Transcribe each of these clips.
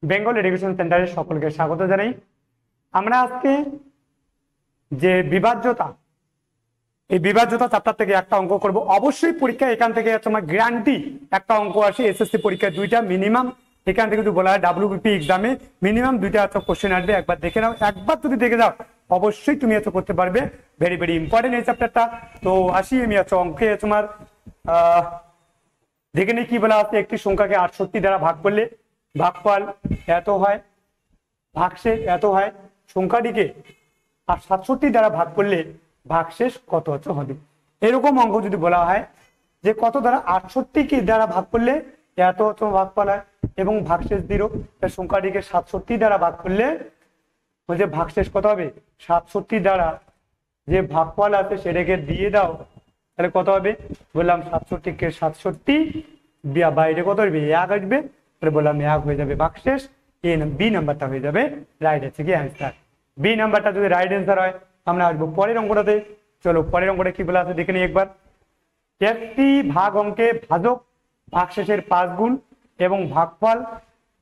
Bengal education সেন্টারে সকলকে স্বাগত জানাই। আমরা আজকে যে বিভাজ্যতা, এই বিভাজ্যতা চ্যাপ্টার থেকে একটা অঙ্ক করব। অবশ্যই পরীক্ষা এখান থেকে তোমার গ্যারান্টি একটা অঙ্ক আসে। এসএসসি পরীক্ষা দুইটা মিনিমাম, এখান থেকে যদি বলা হয় ডাব্লিউবিপি এক্সামে মিনিমাম দুইটা কোশ্চেন আসবে। একবার দেখে নাও, একবার যদি দেখে যাও অবশ্যই তুমি করতে পারবে। ভেরি ভেরি ইম্পর্টেন্ট এই চ্যাপ্টারটা। তো আসি আমি অঙ্কে তোমার দেখে নিই কি বলা আছে। একটি সংখ্যাকে 68 দ্বারা ভাগ করলে ভাগফল এত হয়, ভাগশেষ এত হয়। সংখ্যাটিকে 67 দ্বারা ভাগ করলে ভাগশেষ কত হবে। এরকম অঙ্ক যদি বলা হয় যে কত দ্বারা 68 দ্বারা ভাগ করলে এত ভাগফল হয় এবং ভাগশেষ 0, সংখ্যাটিকে 67 দ্বারা ভাগ করলে যে ভাগশেষ কত হবে। 67 দ্বারা যে ভাগফল আছে সেটাকে দিয়ে দাও, তাহলে কত হবে। বললাম 67 কে 67 বাইরে কত আসবে, 1 আসবে। তাহলে বললাম 1 হয়ে যাবে ভাগশেষ। বি নাম্বারটা হয়ে যাবে রাইট আছে কি অ্যান্সার। বি নাম্বারটা যদি রাইট অ্যান্সার হয় আমরা আসবো পরের অঙ্কটাতে। চলো পরের অঙ্কটা কি বলা আছে দেখে নিই একবার। একটি ভাগ অঙ্কে ভাজক ভাগশেষের 5 গুণ এবং ভাগফল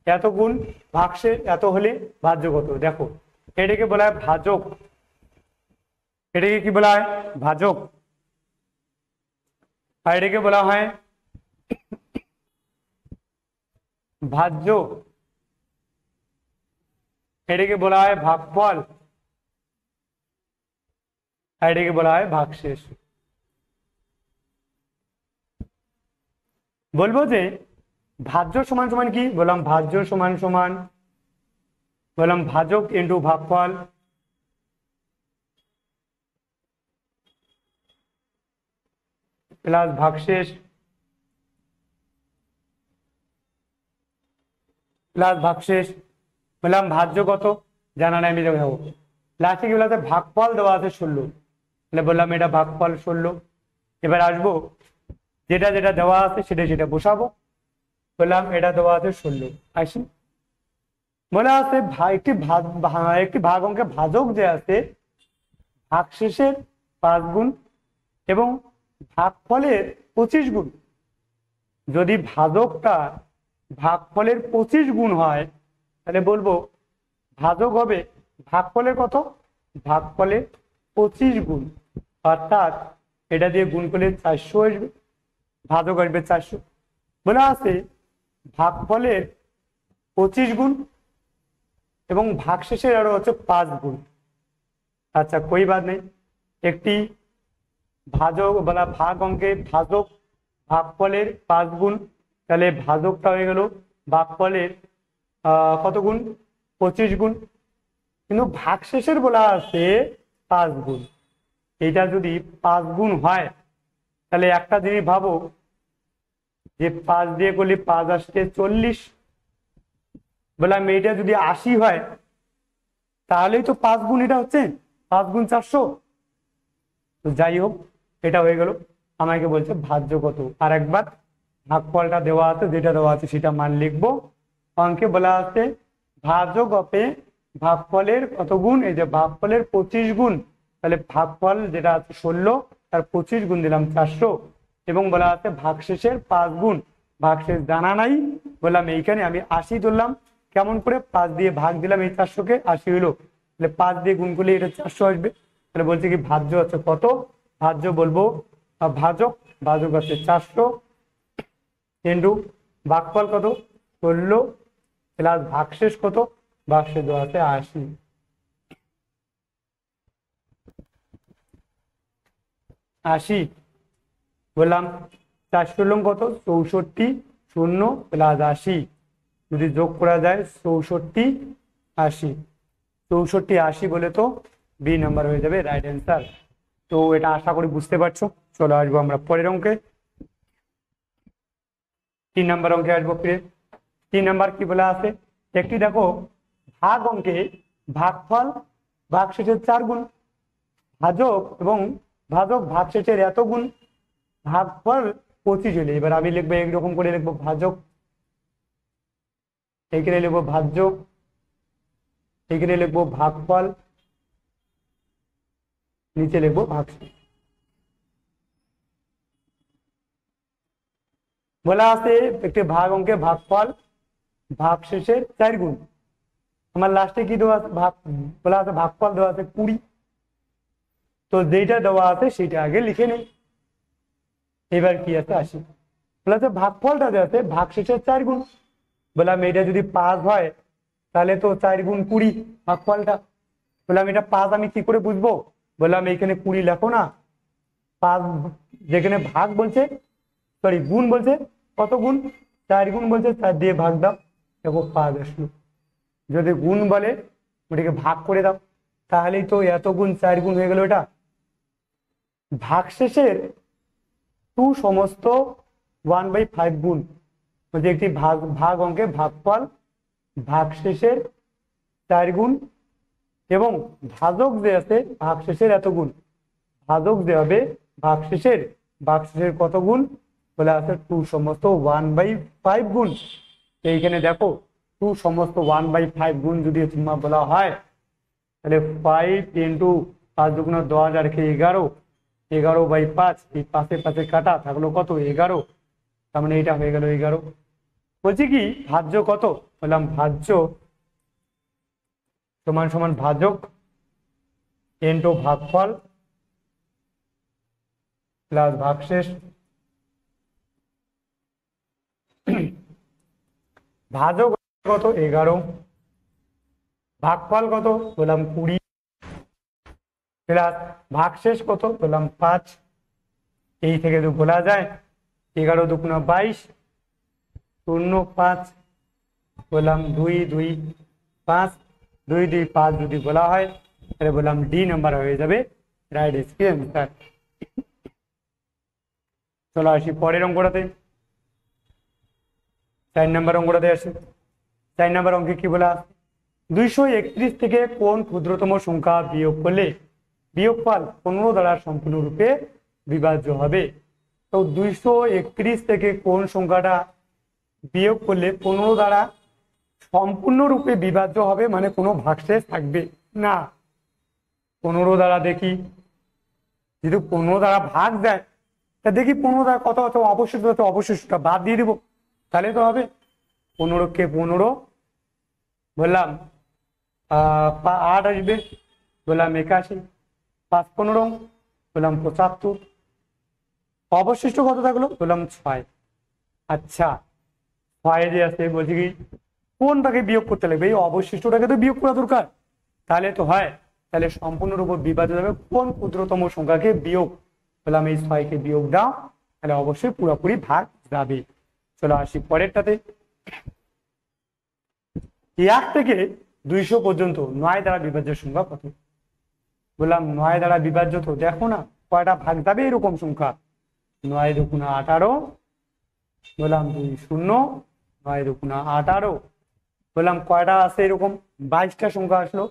এত গুণ, ভাগশেষ এত হলে ভাজ্য কত। দেখো এটাকে বলা হয় ভাজক, এটাকে কি বলা হয় ভাজক, আর এটাকে বলা হয় ভাজ্য, এটাকে বলা হয় ভাগফল, আর এটাকে বলা হয় ভাগশেষ। বলবো যে ভাজ্য সমান সমান কি, বললাম ভাজ্য সমান সমান, বললাম ভাজক ইন্টু ভাগফল প্লাস ভাগশেষ প্লাস ভাগশেষ। বললাম ভাজ্য কত জানা নাই, আমি দেখাবো। লাস্টে কি বলা আছে, ভাগফল দেওয়া আছে 16, তাহলে বললাম এটা ভাগফল 16। এবার আসবো যেটা যেটা দেওয়া আছে সেটা সেটা বসাবো। বললাম এটা দেওয়া আছে 16। আসি বলা আছে একটি ভাগ অঙ্কে ভাজক যে আছে ভাগশেষের 5 গুণ এবং ভাগফলের 25 গুণ। যদি ভাজকটা ভাগফলের 25 গুণ হয় তাহলে বলবো ভাজক হবে ভাগফলের কত, ভাগফলের 25 গুণ। অর্থাৎ এটা দিয়ে গুণ করলে 400 আসবে, ভাজক আসবে 400। বলা আছে ভাগফলের 25 গুণ এবং ভাগশেষের আরো হচ্ছে 5 গুণ। আচ্ছা কই বাদ নেই, একটি ভাজক বলা ভাগ অঙ্কে ভাজক ভাগফলের 5 গুণ, তাহলে ভাজকটা হয়ে গেল ভাগফলের কত গুণ, 25 গুণ। কিন্তু ভাগশেষের বলা আছে 5 গুণ। এটা যদি 5 গুণ হয় তাহলে একটা জিনিস ভাবো যে 5 দিয়ে করলে 5 আসছে 40। বললাম এইটা যদি 80 হয় তাহলেই তো 5 গুণ, এটা হচ্ছে 5 গুণ 400। তো যাই হোক এটা হয়ে গেল। আমাকে বলছে ভাজ্য কত, আর একবার ভাগফলটা দেওয়া আছে, যেটা দেওয়া আছে সেটা মান লিখবো। অঙ্কে বলা আছে ভাজক অপে ভাগফলের কত গুণ, এই যে ভাগফলের 25 গুণ। তাহলে ভাগফল যেটা আছে 16, তার 25 গুণ দিলাম 400 এবং বলা আছে ভাগশেষের 5 গুণ। ভাগশেষ জানা নাই, বললাম এইখানে আমি 80 ধরলাম। কেমন করে, 5 দিয়ে ভাগ দিলাম এই 400 কে, 80 হলো। তাহলে 5 দিয়ে গুণ করলে এটা 400 আসবে। তাহলে বলছে কি ভাজ্য আছে কত, ভাজ্য বলবো ভাজক, ভাজক আছে 400 ইন্টু ভাগফল কত 16 প্লাস ভাগশেষ কত, ভাগশেষ দেওয়া আছে 80। বললাম 400 লং কত 64, 0 প্লাস 80 যদি যোগ করা যায় 64 80, 64 80 বলে তো বি নাম্বার হয়ে যাবে রাইট অ্যান্সার। তো এটা আশা করি বুঝতে পারছো। চলো আসবো আমরা পরের অঙ্কে। 3 নাম্বার অঙ্কে আসবো ফিরে। 3 নাম্বার কি বলা আছে, একটি দেখো ভাগ অঙ্কে ভাগফল ভাগশেষের 4 গুণ, ভাজক এবং ভাজক ভাগশেষের এত গুণ, ভাগফল 25 হলে। এবার আমি লিখবো এইরকম করে লিখবো ভাজক, এখানে লিখবো ভাজ্য, এখানে লিখবো ভাগফল, নিচে লিখবো ভাগশেষ। বলা আছে একটি ভাগ অঙ্কে ভাগফল ভাগ শেষের 4 গুণ। আমার লাস্টে কি দেওয়া আছে, ভাগ বলা আছে ভাগফল দেওয়া আছে 20। তো যেটা দেওয়া আছে সেটা আগে লিখে নেই। এবার কি আছে 80, বলা আছে ভাগফলটা দেওয়া আছে ভাগ শেষের 4 গুণ। বললাম এটা যদি 5 হয় তাহলে তো 4 গুণ 20 ভাগফলটা। বললাম এটা 5 আমি কি করে বুঝবো, বললাম এইখানে 20 লেখো না, 5 যেখানে ভাগ বলছে, সরি গুণ বলছে, কত গুণ, 4 গুণ বলছে, 4 দিয়ে ভাগ দাও, দেখো 5 আসলো। যদি গুণ বলে ওটাকে ভাগ করে দাও, তাহলেই তো এত গুণ 4 গুণ হয়ে গেল। এটা ভাগশেষের 2 সমস্ত 1/5 গুণ, বলছে একটি ভাগ ভাগ অঙ্কে ভাগফল ভাগশেষের 4 গুণ এবং ভাজক যে আছে ভাগশেষের এত গুণ, ভাজক যে হবে ভাগশেষের কত গুণ, বলে আছে 2 সমস্ত 1/5 গুণ। তো এইখানে দেখো 2 সমস্ত 1/5 গুণ যদি তোমার বলা হয় তাহলে 5 ইন্টু 5 দুগুণ 10 আর কে 11, 11/5, এই পাশে পাশে কাটা থাকলো কত 11, তার মানে এটা হয়ে গেল 11। বলছি কি ভাজ্য কত, বললাম ভাজ্য সমান সমান ভাজক ইন্টু ভাগফল প্লাস ভাগশেষ। ভাজক কত 11, ভাগফল কত বললাম 20, প্লাস ভাগশেষ কত বললাম 5। এই থেকে তো বলা যায় 11 দুগুণ 22, 0 5, বললাম 2 2 5, 2 2 5 যদি বলা হয় তাহলে বললাম ডি নাম্বার হয়ে যাবে রাইট অ্যান্সার। চলো আসি পরের অঙ্কটাতে, 4 নম্বর অঙ্কটাতে আসি। 4 নম্বর অঙ্কে কি বলা, 231 থেকে কোন ক্ষুদ্রতম সংখ্যা বিয়োগ করলে বিয়োগফল 15 দ্বারা সম্পূর্ণরূপে বিভাজ্য হবে। তো 231 থেকে কোন সংখ্যাটা বিয়োগ করলে 15 দ্বারা সম্পূর্ণরূপে বিভাজ্য হবে, মানে কোনো ভাগশেষ থাকবে না। 15 দ্বারা দেখি, যদি 15 দ্বারা ভাগ যায় তা দেখি 15 দ্বারা কত হচ্ছে, অবশিষ্টটা বাদ দিয়ে দিব, তাহলে তো হবে 15 কে 15 বললাম 8 আসবে, বললাম 81, 5 15 বললাম 75, অবশিষ্ট কত থাকলো বললাম 6। আচ্ছা 6 যে আছে বলছি কি কোনটাকে বিয়োগ করতে লাগবে, এই অবশিষ্টটাকে তো বিয়োগ করা দরকার, তাহলে তো হয়, তাহলে সম্পূর্ণরূপে বিভাজ্য হবে কোন ক্ষুদ্রতম সংখ্যাকে বিয়োগ, বললাম এই 6 কে বিয়োগ দাও, তাহলে অবশ্যই পুরোপুরি ভাগ যাবে। চলো আসি পরেরটাতে, 1 থেকে 200 পর্যন্ত 9 দ্বারা বিভাজ্য সংখ্যা কত, বললাম 9 দ্বারা বিভাজ্য, তো দেখো না কয়টা ভাগ যাবে এরকম সংখ্যা, 9 দুগুণ 18, বললাম 2 0, 9 দুগুণ 18, বললাম কয়টা আছে এরকম 22টা সংখ্যা আসলো,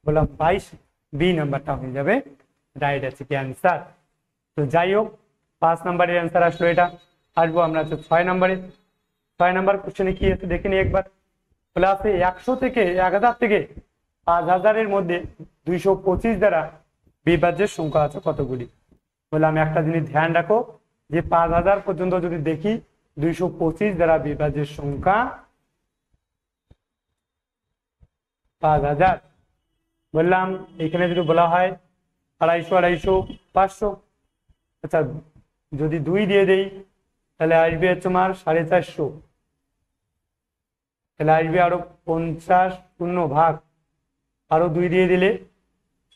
বললাম 22, বি নাম্বারটা হয়ে যাবে রাইট আছে কি অ্যান্সার। তো যাই হোক 5 নম্বরের অ্যান্সার আসলো এটা। আসবো আমরা 6 নম্বরে। 6 নম্বর কোশ্চেনে কি আছে দেখে নি একবার, বলে আছে 100 থেকে 1000 থেকে 5000 মধ্যে 225 দ্বারা বিভাজ্যের সংখ্যা আছে কতগুলি। বললাম একটা জিনিস ধ্যান রাখো যে 5000 পর্যন্ত যদি দেখি 225 দ্বারা বিভাজ্যের সংখ্যা 5000, বললাম এখানে যদি বলা হয় 250 250 500, আচ্ছা যদি 2 দিয়ে দেই তাহলে আসবে তোমার 450, তাহলে আসবে আরো 50 শূন্য ভাগ, আরো 2 দিয়ে দিলে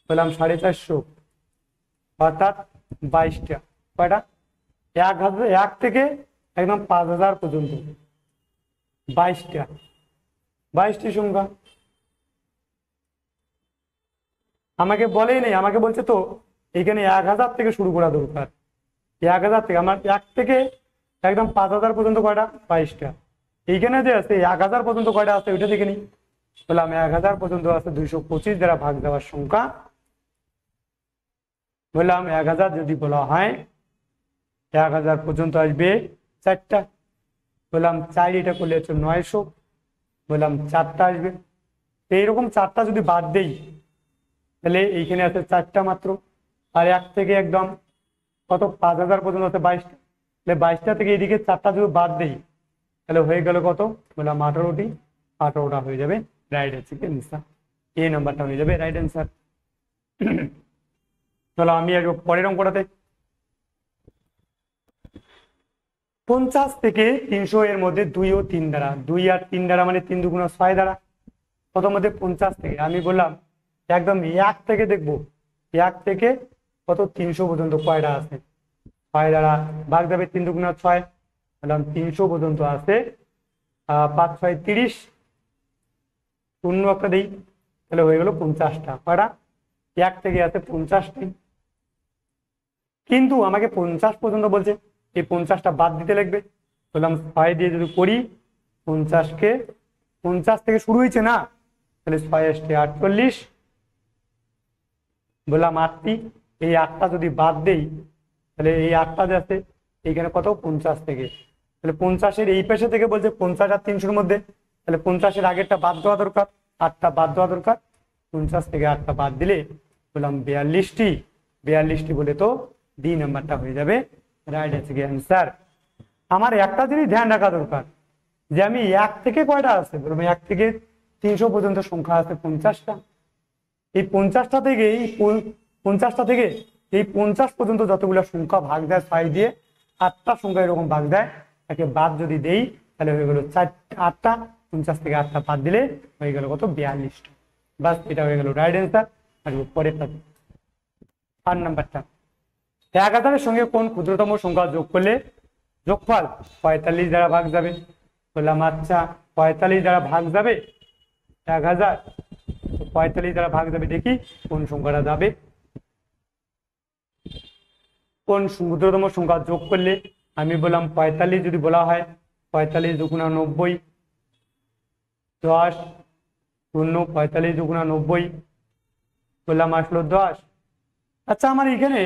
বললাম 450, অর্থাৎ 22টা, কয়টা 1 থেকে একদম 5000 পর্যন্ত 22টি সংখ্যা। আমাকে বলেই নেই, আমাকে বলছে তো এখানে 1000 থেকে শুরু করা দরকার, 1000 থেকে, আমার 1 থেকে একদম 5000 পর্যন্ত কয়টা 22টা, এইখানে যে আছে 1000 পর্যন্ত কয়টা আছে ওইটা দেখে নি, বললাম 1000 পর্যন্ত আছে 225 দ্বারা ভাগ দেওয়ার সংখ্যা, বললাম 1000 যদি বলা হয় 1000 পর্যন্ত আসবে 4টা, বললাম 4 এটা করলে হচ্ছে 900, বললাম 4টা আসবে। এইরকম 4টা যদি বাদ দেই তাহলে এইখানে আছে 4টা মাত্র, আর 1 থেকে একদম কত 5000 পর্যন্ত আছে 22টা, তাহলে 22টা থেকে এদিকে 4টা যদি বাদ দেই তাহলে হয়ে গেল কত, বললাম 18টি, 18টা হয়ে যাবে রাইট অ্যান্সার। এই নাম্বারটা হয়ে যাবে রাইট অ্যান্সার। চলো আমি আসবো পরের অঙ্কটাতে। 50 থেকে 300 এর মধ্যে 2 ও 3 দ্বারা, 2 আর 3 দ্বারা মানে 3 2 6 দ্বারা। প্রথমত 50 থেকে আমি বললাম একদম 1 থেকে দেখবো, 1 থেকে কত 300 পর্যন্ত কয়টা আছে, 6 দ্বারা ভাগ যাবে, 3 2 6 বললাম 300 পর্যন্ত আছে। 5 6 30, শূন্য একটা দিই, তাহলে হয়ে গেল 50টা। কয়টা? 1 থেকে আছে 50টি, কিন্তু আমাকে 50 পর্যন্ত বলছে, এই 50টা বাদ দিতে লাগবে। বললাম 6 দিয়ে যদি করি 50কে, 50 থেকে শুরু হয়েছে না, তাহলে 6 আসছে 48, বললাম 8টি, এই 8টা যদি বাদ দেই তাহলে এই 8টা যাচ্ছে এইখানে কত 50 থেকে, তাহলে 50-এর এই পাশে থেকে বলছে 50 আর 300-র মধ্যে, তাহলে 50-এর আগেরটা বাদ দেওয়া দরকার, 8টা বাদ দেওয়া দরকার। 50 থেকে 8টা বাদ দিলে বললাম 42টি, 42টি বলে তো ডি নাম্বারটা হয়ে যাবে রাইট অ্যান্সার। আমার একটা জিনিস ধ্যান রাখা দরকার যে আমি 1 থেকে কয়টা আছে, বললাম 1 থেকে 300 পর্যন্ত সংখ্যা আছে 50টা। এই 50টা থেকে এই 50 পর্যন্ত যতগুলো সংখ্যা ভাগ দেয় 6 দিয়ে, 8টা সংখ্যা এরকম ভাগ দেয়, তাকে বাদ যদি দেই তাহলে হয়ে গেল 8টা, 50 থেকে 8টা বাদ দিলে হয়ে গেল কত 42টা। বাস এটা হয়ে গেল রাইট অ্যান্সার। আর পরেরটা 8 নাম্বারটা, 1000-এর সঙ্গে কোন ক্ষুদ্রতম সংখ্যা যোগ করলে যোগফল 45 দ্বারা ভাগ যাবে। বললাম আচ্ছা 45 দ্বারা ভাগ যাবে 1000, 45 দ্বারা ভাগ যাবে, দেখি কোন সংখ্যাটা যাবে, কোন ক্ষুদ্রতম সংখ্যা যোগ করলে। আমি বললাম 45 যদি বলা হয়, 45 দুগুণা 90, 10 শূন্য, 45 দুগুণা 90 বললাম আসলো 10। আচ্ছা আমার এখানে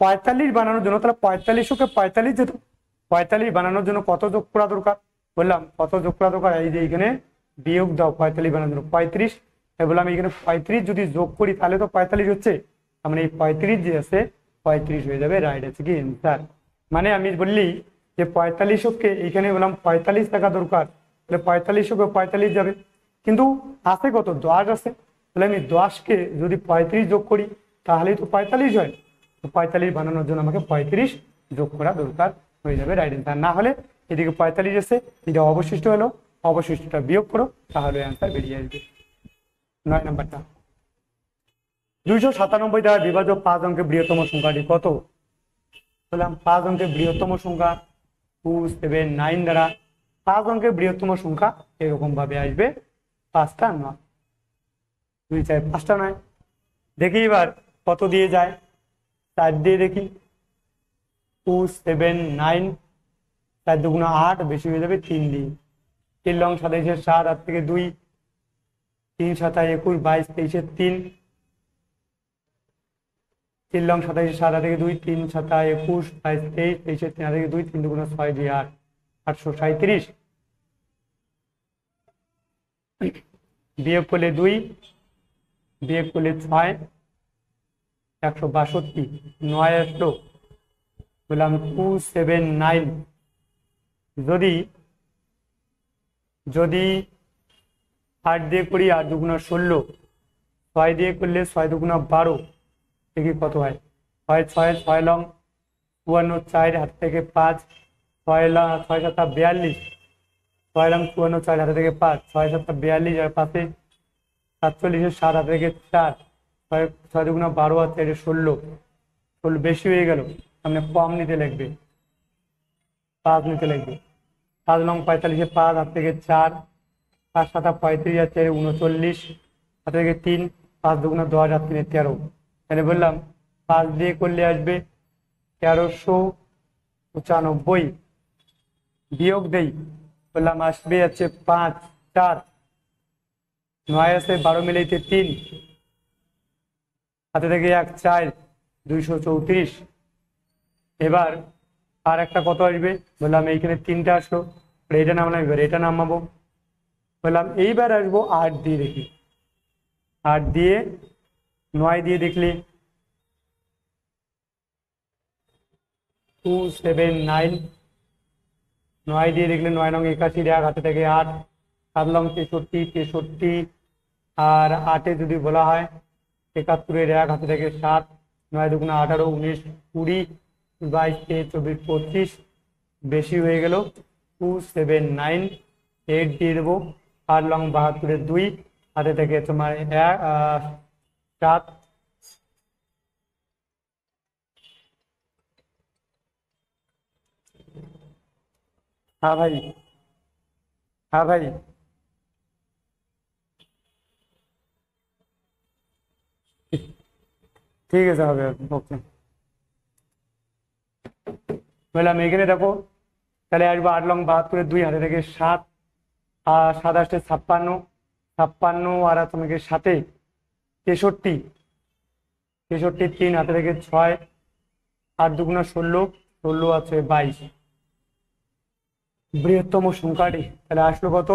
45 বানানোর জন্য, তাহলে 45কে 45 যেত, 45 বানানোর জন্য কত যোগ করা দরকার, বললাম কত যোগ করা দরকার, এই যে এখানে বিয়োগ দাও 45 বানানোর জন্য 35, বললাম এখানে 35 যদি যোগ করি তাহলে তো 45 হচ্ছে, মানে এই 35 যে আছে 35 হয়ে যাবে রাইট অ্যান্সার। মানে আমি বললি যে 45কে এখানে বললাম 45 টাকা দরকার, তাহলে 45কে 45 যাবে, কিন্তু আছে কত 10 আছে, তাহলে আমি 10কে যদি 35 যোগ করি তাহলেই তো 45 হয়, 45 বানানোর জন্য আমাকে 35 যোগ করা দরকার হয়ে যাবে রাইট অ্যান্সার। না হলে এদিকে 45 এসে এটা অবশিষ্ট হলো, অবশিষ্টটা বিয়োগ করো তাহলে অ্যান্সার বেরিয়ে আসবে। 9 নাম্বারটা, 297 দ্বারা বিভাজক 5 অঙ্কের বৃহত্তম সংখ্যাটি কত। বললাম 5 অঙ্কের বৃহত্তম সংখ্যা 279 দ্বারা 5 অঙ্কের বৃহত্তম সংখ্যা এরকম ভাবে আসবে 5টা নয়, 2 4 5টা নয়। দেখি এবার কত দিয়ে যায়, 4 দিয়ে দেখি, 279, 4 দুগুণা 8, বেশি হয়ে যাবে 3 দিয়ে, 3 লং 27 7, 8 থেকে 2, 3 7 21, 22 23 3, 3 লং 27 7, 8 থেকে 2, 3 7 21, 22 23 23 3, 8 থেকে 2, 3 দুগুণা 6 2 8, 837, বিয়োগ করলে 2, বিয়োগ করলে 6, 162, 9 আসলো। বললাম 279 যদি 8 দিয়ে করি 8 দুগুণা 16, 6 দিয়ে করলে 6 দুগুণা 12, দেখি কত হয়, 6 লং 54 4, হাত থেকে 5, 6 7 42, 6 লং 54 4, হাতে থেকে 5, 6 7 42 আর 5 47 7, হাতে থেকে 4, 6 দুগুণা 12 আর 4 16, বেশি হয়ে গেল, সামনে কম নিতে লাগবে, 5 নিতে লাগবে। 5 লং 45 5, হাত থেকে 4, 5 7 35 আর 4 39, হাত থেকে 3, 5 দুগুণা 10 আর 3 13, তাহলে বললাম 5 দিয়ে করলে আসবে 1395, বিয়োগ দেই, বললাম আসবে আছে 5 4, 9 আছে 12 মিলাইতে 3, হাতে থেকে 1 4, 234। এবার আর একটা কত আসবে, বললাম এইখানে 3টা আসলো, এটা নামালাম, এবার এটা নামাবো, বললাম এইবার আসবো 8 দিয়ে দেখি, 8 দিয়ে 9 দিয়ে দেখলে 279, নয় দিয়ে দেখলে 9 নং 81, এক হাতে থেকে 8, 7 নং 63, 63 আর 8-এ যদি বলা হয় 71-এর এক হাতে থেকে 7, 9 দুগুণে 18, 19, 20, 22, 23, 24, 25, বেশি হয়ে গেল 279, 8 দিয়ে দেবো। 8 লং 72-এর 2 হাতে থেকে তোমার 7। হ্যাঁ ভাই, হ্যাঁ ভাই, ঠিক আছে, হবে, ওকে। বললাম এখানে দেখো, তাহলে আসবো 8 লং 72-এর 2 হাতে থেকে 7, আর 7 8 56, 56 আর তোমাকে 7-এ 63, 63 3 হাতে থেকে 6, 8 দুগুণা 16, 16 আছে 22। বৃহত্তম সংখ্যাটি তাহলে আসলো কত?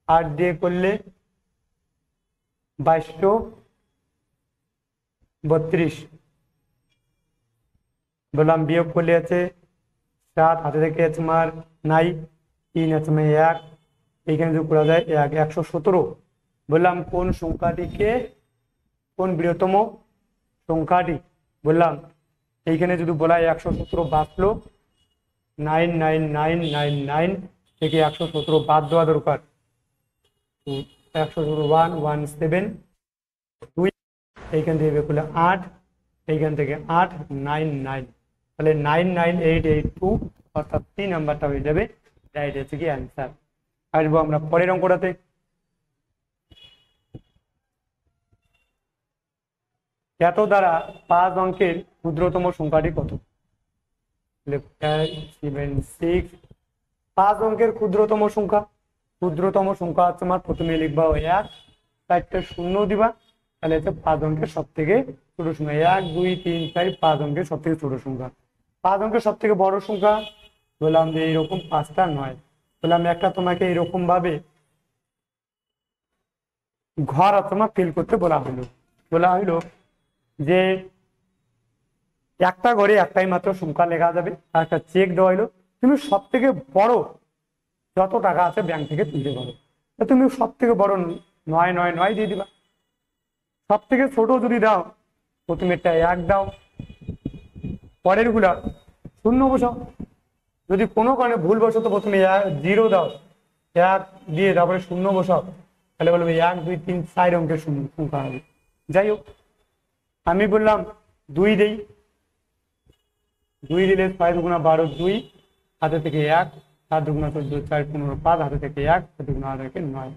8 দিয়ে করলে 2232। বললাম বিয়োগ করলে আছে 7, হাতে থেকে তোমার নাই 3 আছে 1, এইখানে যদি করা যায় 117। বললাম কোন সংখ্যাটিকে, কোন বৃহত্তম সংখ্যাটি, বললাম এইখানে যদি বলা হয় 117 বাঁচলো 99999 থেকে 117 বাদ দেওয়া দরকার। 117 2, এইখান থেকে করলে 8, এইখান থেকে 8 9 9, তাহলে 99882, অর্থাৎ 3 নাম্বারটা হয়ে যাবে রাইট, হচ্ছে কি অ্যান্সার। আসবো আমরা পরের অঙ্কটাতে। এত দ্বারা 5 অঙ্কের ক্ষুদ্রতম সংখ্যাটি কত? 5 5 অঙ্কের ক্ষুদ্রতম সংখ্যা, ক্ষুদ্রতম সংখ্যা হচ্ছে আমার প্রথমে লিখবা 1, 4টে শূন্য দিবা, তাহলে হচ্ছে 5 অঙ্কের সব থেকে ছোট সংখ্যা। 1 2 3 4 5 অঙ্কের সব থেকে ছোট সংখ্যা। 5 অঙ্কের সব থেকে বড় সংখ্যা বললাম যে এইরকম 5টা নয়। বললাম একটা তোমাকে এরকম ভাবে ঘর তোমার ফিল করতে বলা হলো যে একটা ঘরে একটাই মাত্র সংখ্যা লেখা যাবে, আর একটা চেক দেওয়া হলো তুমি সব থেকে বড় যত টাকা আছে ব্যাংক থেকে তুলতে পারো। তুমি সব থেকে বড় 999 দিয়ে দিবা। সব থেকে ছোট যদি দাও, প্রথমেরটা 1 দাও, পরের গুলা শূন্য বসাও। যদি কোনো কারণে ভুলবশত প্রথমে 0 দাও, 1 দিয়ে তারপরে শূন্য বসাও, তাহলে বলবে 1 2 3 4 অঙ্কের সংখ্যা হবে। যাই হোক, আমি বললাম 2 দেই, 2 দিলে 6 দুগুণা 12 2, হাতে থেকে 1, 7 দুগুণা 14 4 15 5, হাতে থেকে 1, 7 দুগুণা 8 থেকে 9,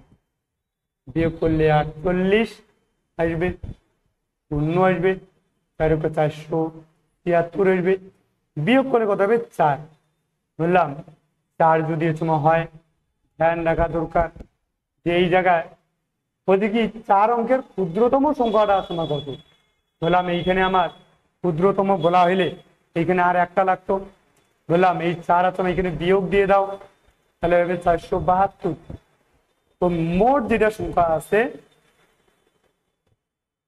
বিয়োগ করলে 48 আসবে, শূন্য আসবে, 4 উপরে 473 আসবে, বিয়োগ করে কত হবে 4। বললাম 4 যদি তোমার হয়, ধ্যান রাখা দরকার যে এই জায়গায় বলছি কি 4 অঙ্কের ক্ষুদ্রতম সংখ্যাটা তোমার কত। বললাম এইখানে আমার ক্ষুদ্রতম বলা হইলে এইখানে আর একটা লাগতো। বললাম এই 4 আছে এখানে বিয়োগ দিয়ে দাও, তাহলে হবে 472। তো মোট যেটা সংখ্যা আছে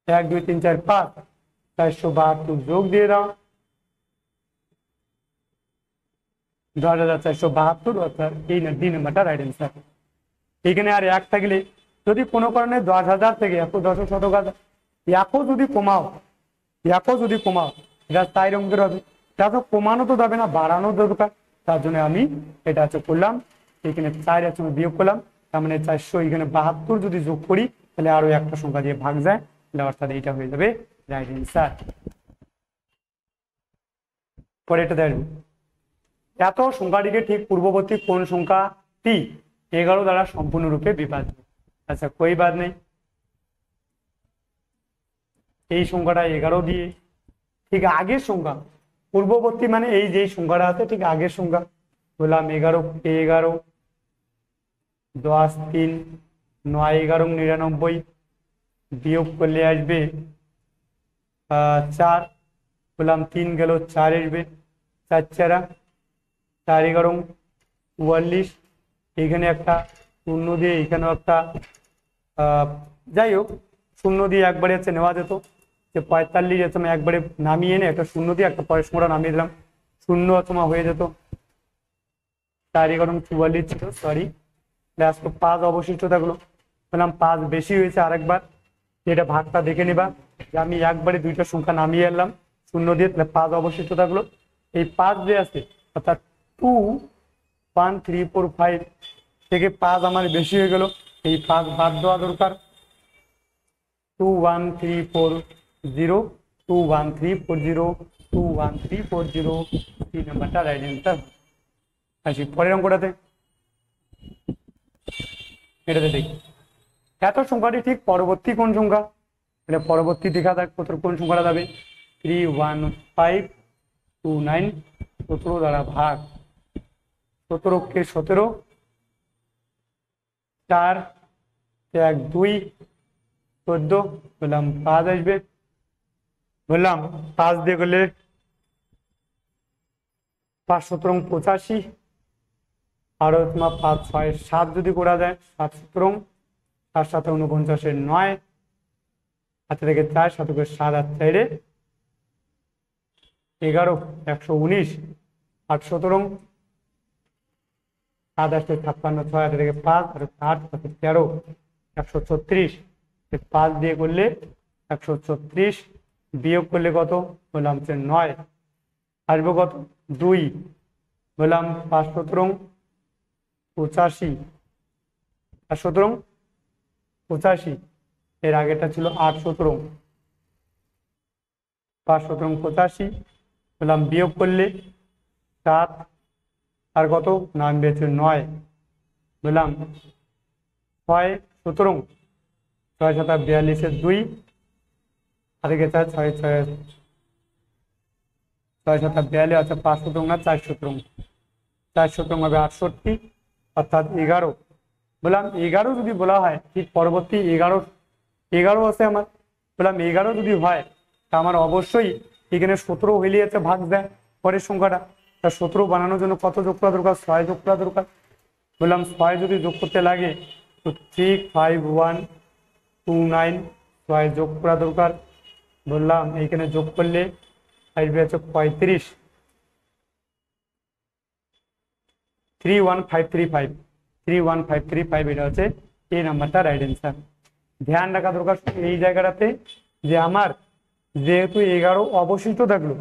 1 2 3 4 5, 472 যোগ দিয়ে দাও 10,472, অর্থাৎ এই না ডি নাম্বারটা রাইট অ্যান্সার। এখানে আর 1 থাকলে যদি কোনো কারণে 10,000 থেকে 10 শতক যদি কমাও এটা 4 অঙ্কের হবে। এটা তো কমানো তো যাবে না, বাড়ানো দরকার। তার জন্য আমি এটা হচ্ছে করলাম, এখানে 4 আছে বিয়োগ করলাম, তার মানে 400 এখানে 72 যদি যোগ করি তাহলে আরো একটা সংখ্যা দিয়ে ভাগ যায়, তাহলে অর্থাৎ এইটা হয়ে যাবে রাইট অ্যান্সার। পরে এটা দেখো, এত সংখ্যাটিকে ঠিক পূর্ববর্তী কোন সংখ্যাটি 11 দ্বারা সম্পূর্ণরূপে বিভাজ্য। আচ্ছা, কই বাদ নেই, এই সংখ্যাটা 11 দিয়ে ঠিক আগের সংখ্যা, পূর্ববর্তী মানে এই যে সংখ্যাটা আছে ঠিক আগের সংখ্যা। বললাম 11 11 10 3 9 11 99, বিয়োগ করলে আসবে 4। বললাম 3 গেল 4 আসবে, 4 4 4 11 44, এইখানে একটা শূন্য দিয়ে এইখানেও একটা, যাই হোক শূন্য দিয়ে একবারে হচ্ছে নেওয়া যেত, যে 45 আছে একবারে নামিয়ে এনে একটা শূন্য দিয়ে একটা পরের সংখ্যাটা নামিয়ে দিলাম, শূন্য তোমার হয়ে যেত। 4 11 44 ছিল, সরি, লাস্ট 5 অবশিষ্ট থাকলো। বললাম 5 বেশি হয়েছে আরেকবার, এটা ভাগটা দেখে নিবা যে আমি একবারে দুইটা সংখ্যা নামিয়ে এলাম শূন্য দিয়ে, তাহলে 5 অবশিষ্ট থাকলো। এই 5 যে আছে অর্থাৎ 2 1 3 4 5 থেকে 5 আমার বেশি হয়ে গেল, এই 5 বাদ দেওয়া দরকার। 2 1 3 4 0 2 1 3 4 0 2 1 3 4 0, 3 নাম্বারটা রাইট অ্যান্সার। আসি পরের অঙ্কটাতে, এটাতে দেখি এত সংখ্যাটি ঠিক পরবর্তী কোন সংখ্যা, এটা পরবর্তী দেখা যাক কোন সংখ্যাটা যাবে। 3 1 5 2 9, 17 দ্বারা ভাগ, 17 কে 17, 4 1 2 14, বললাম 5 আসবে। বললাম 5 দিয়ে করলে 5 17 85, আরো তোমার 5 6 7 যদি করা যায়, 7 17 7 7 49 9, হাতে থেকে 4 7 7 8 4 11 119, 8 17 7 8 56 6 হাতে থেকে 5 আর 8 13 136, 5 দিয়ে করলে 136, বিয়োগ করলে কত, বললাম 9, আসবো কত 2, বললাম 5 17 85, 5 17 85, এর আগেটা ছিল 8 17, 5 17 85, বললাম বিয়োগ করলে 7 আর কত নামবে 9, বললাম 6 17 6 7 42 2, হাতে গেছে 6 6 6 7 42, আচ্ছা 5 17 না 4 17, 4 17 হবে 68, অর্থাৎ 11। বললাম 11 যদি বলা হয় ঠিক পরবর্তী 11 আছে আমার, বললাম 11 যদি হয় তা আমার অবশ্যই এখানে 17 হইলে আছে ভাগ দেয় পরের সংখ্যাটা, তা 17 বানানোর জন্য কত যোগ করা দরকার, 6 যোগ করা দরকার। বললাম 6 যদি যোগ করতে লাগে তো 3 5 1 2 9, 6 যোগ করা দরকার। বললাম এইখানে যোগ করলে আসবে হচ্ছে 35, 31535, 31535, এটা হচ্ছে এই নাম্বারটা রাইট অ্যান্সার। ধ্যান রাখা দরকার এই জায়গাটাতে যে আমার যেহেতু 11 অবশিষ্ট থাকলো,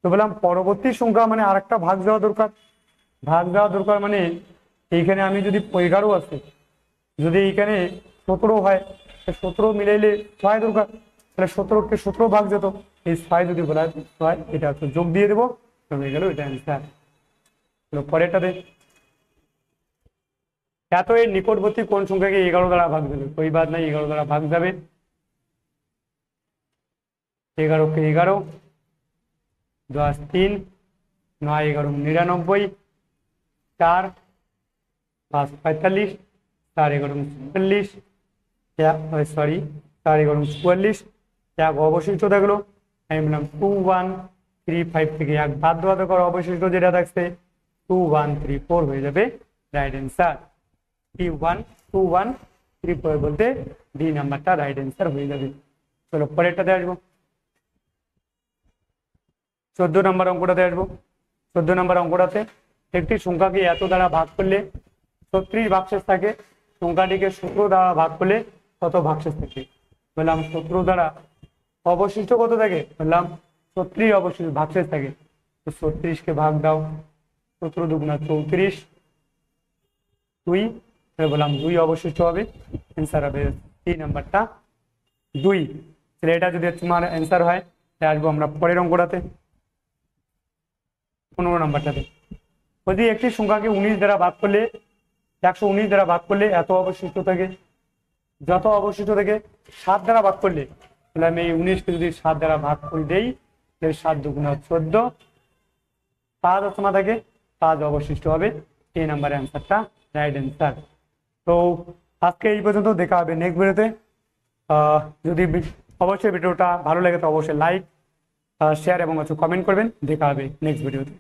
তো বললাম পরবর্তী সংখ্যা মানে আরেকটা ভাগ দেওয়া দরকার, ভাগ দেওয়া দরকার মানে এইখানে আমি যদি 11 আছে, যদি এইখানে 17 হয়, 17 মিলাইলে 6 দরকার, তাহলে 17 কে 17 ভাগ যেত, এই 6 যদি বলা হয় এটা তো যোগ দিয়ে দেবো, হয়ে গেল এটা অ্যান্সার। পরেরটাতে এত এর নিকটবর্তী কোন সংখ্যাকে 11 দ্বারা ভাগ দেবে, कोई बात नहीं, 11 দ্বারা ভাগ যাবে। 11 কে 11, 10 3, 9 11 99, 4 5 45, 4 11 40, সরি 4 11 44, এক অবশিষ্ট থাকলো। আমি বললাম 2 1 3 5 থেকে এক বাদ দেওয়া দরকার, অবশিষ্ট যেটা থাকছে 2 1 3 4 হয়ে যাবে রাইট অ্যান্সার। 3 1 2 1 3 4 বলতে ডি নাম্বারটা রাইট অ্যান্সার হয়ে যাবে। চলো পরেরটাতে আসবো, 14 নম্বর অঙ্কটাতে আসবো। 14 নম্বর অঙ্কটাতে একটি সংখ্যাকে এত দ্বারা ভাগ করলে 36 ভাগশেষ থাকে, সংখ্যাটিকে 17 দ্বারা ভাগ করলে কত ভাগশেষ থাকে। বললাম 17 দ্বারা অবশিষ্ট কত থাকে, বললাম 36 অবশিষ্ট ভাগশেষ থাকে, তো 36 কে ভাগ দাও, 17 দুগুণা 34, 2, বললাম 2 অবশিষ্ট হবে, অ্যান্সার হবে এই নাম্বারটা 2। তাহলে এটা যদি তোমার অ্যান্সার হয় তাহলে আসবো আমরা পরের অঙ্কটাতে, 15 নম্বরটাতে। যদি একটি সংখ্যাকে 19 দ্বারা ভাগ করলে 119 দ্বারা ভাগ করলে এত অবশিষ্ট থাকে, যত অবশিষ্ট থেকে 7 দ্বারা ভাগ করলে, তাহলে আমি এই 19কে যদি 7 দ্বারা ভাগ করে দেই, তাহলে 7 দুগুণা 14, 5 অসমা থাকে, 5 অবশিষ্ট হবে, এই নাম্বারে অ্যান্সারটা রাইট অ্যান্সার। তো আজকে এই পর্যন্ত, দেখা হবে নেক্সট ভিডিওতে। যদি অবশ্যই ভিডিওটা ভালো লাগে তো অবশ্যই লাইক শেয়ার এবং কমেন্ট করবেন, দেখা হবে নেক্সট ভিডিওতে।